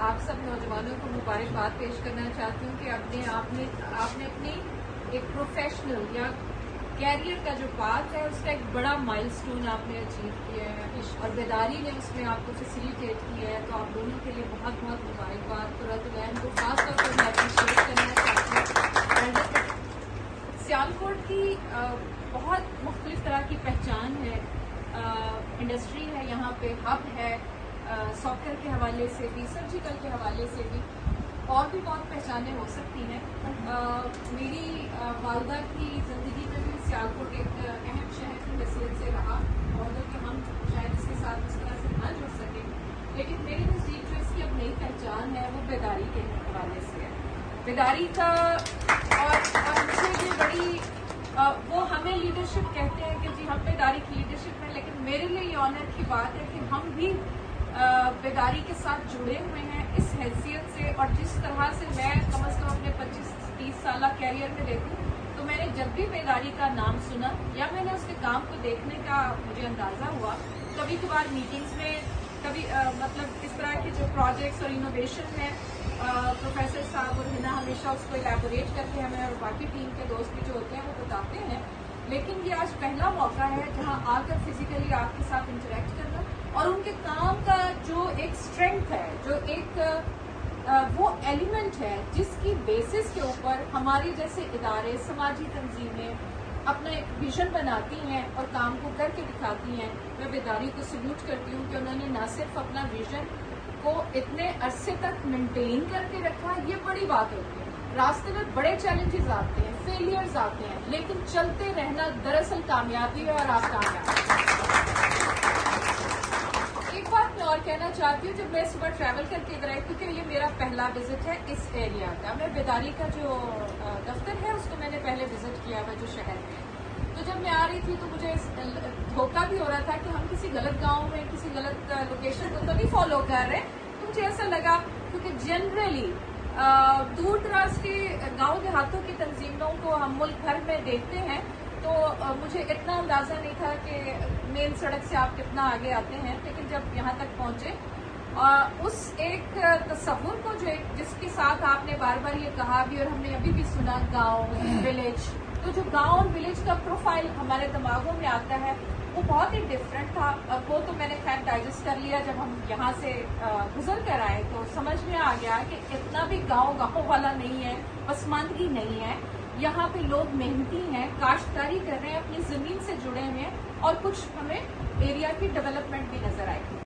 आप सब नौजवानों को मुबारकबाद पेश करना चाहती हूँ कि आपने अपनी एक प्रोफेशनल या कैरियर का जो पाथ है उसका एक बड़ा माइलस्टोन आपने अचीव किया है और बेदारी ने उसमें आपको फैसिलिटेट किया है, तो आप दोनों के लिए बहुत बहुत मुबारकबाद। कुर्रतुल-ऐन को खास तौर पर मैं अप्रिशिएट करना चाहती हूँ। सियालकोट की बहुत मुख्तलिफ तरह की पहचान है, इंडस्ट्री है, यहाँ पे हब है, सॉफ्टवेयर के हवाले से भी, सर्जिकल के हवाले से भी, और भी बहुत पहचानें हो सकती हैं। मेरी वालदा की ज़िंदगी में भी सियालकोट एक अहम शहर की हैसियत से रहा, और कि हम शायद इसके साथ इस तरह से ना जुड़ सकें, लेकिन मेरे नज़दीक जो इसकी अब नई पहचान है वो बेदारी के हवाले से है। बेदारी का और मुझे ये बड़ी वो हमें लीडरशिप कहते हैं कि जी हम बेदारी की लीडरशिप में, लेकिन मेरे लिए ये ऑनर की बात है कि हम भी बेदारी के साथ जुड़े हुए हैं इस हैसियत से। और जिस तरह से मैं कम अज़ कम अपने 25-30 साल कैरियर में देखूं, तो मैंने जब भी बेदारी का नाम सुना या मैंने उसके काम को देखने का मुझे अंदाजा हुआ, कभी कभार मीटिंग्स में, कभी मतलब इस तरह के जो प्रोजेक्ट्स और इनोवेशन है, प्रोफेसर साहब और हिना हमेशा उसको इलेबोरेट करके हमें और बाकी टीम के दोस्त भी जो होते हैं वो बताते हैं, लेकिन ये आज पहला मौका है जहां आकर फिजिकली आपके साथ इंटरेक्ट करना और उनके काम का जो एक स्ट्रेंथ है, जो एक वो एलिमेंट है जिसकी बेसिस के ऊपर हमारी जैसे इदारे, समाजी तंजीमें अपना एक विजन बनाती हैं और काम को करके दिखाती हैं। मैं बेदारी को सल्यूट करती हूँ कि उन्होंने न सिर्फ अपना विजन को इतने अरसे तक मेंटेन करके रखा, ये बड़ी बात होती है। रास्ते में बड़े चैलेंजेस आते हैं, फेलियर्स आते हैं, लेकिन चलते रहना दरअसल कामयाबी है और आप कामयाब। एक बात मैं और कहना चाहती हूँ, जब मैं सुबह ट्रैवल करके इधर आई, क्योंकि ये मेरा पहला विजिट है इस एरिया का, मैं बेदारी का जो दफ्तर है उसको मैंने पहले विजिट किया हुआ जो शहर में, तो जब मैं आ रही थी तो मुझे धोखा भी हो रहा था कि हम किसी गलत गांव में, किसी गलत लोकेशन को तो नहीं फॉलो कर रहे। तो मुझे ऐसा लगा, क्योंकि जनरली दूर दराज के गांव देहातों की तंजीमों को हम मुल्क भर में देखते हैं, तो मुझे इतना अंदाजा नहीं था कि मेन सड़क से आप कितना आगे आते हैं, लेकिन जब यहाँ तक पहुंचे उस एक तस्वुर को जो जिसके साथ आपने बार बार ये कहा भी और हमने अभी भी सुना, गांव, विलेज, तो जो गांव और विलेज का प्रोफाइल हमारे दिमागों में आता है वो बहुत ही डिफरेंट था। वो तो मैंने खैर डाइजेस्ट कर लिया, जब हम यहाँ से गुजर कर आए तो समझ में आ गया कि इतना भी गाँव वाला नहीं है, पसमानदगी नहीं है। यहाँ पे लोग मेहनती हैं, काश्तकारी कर रहे हैं, अपनी जमीन से जुड़े हुए हैं, और कुछ हमें एरिया की डेवलपमेंट भी नजर आई।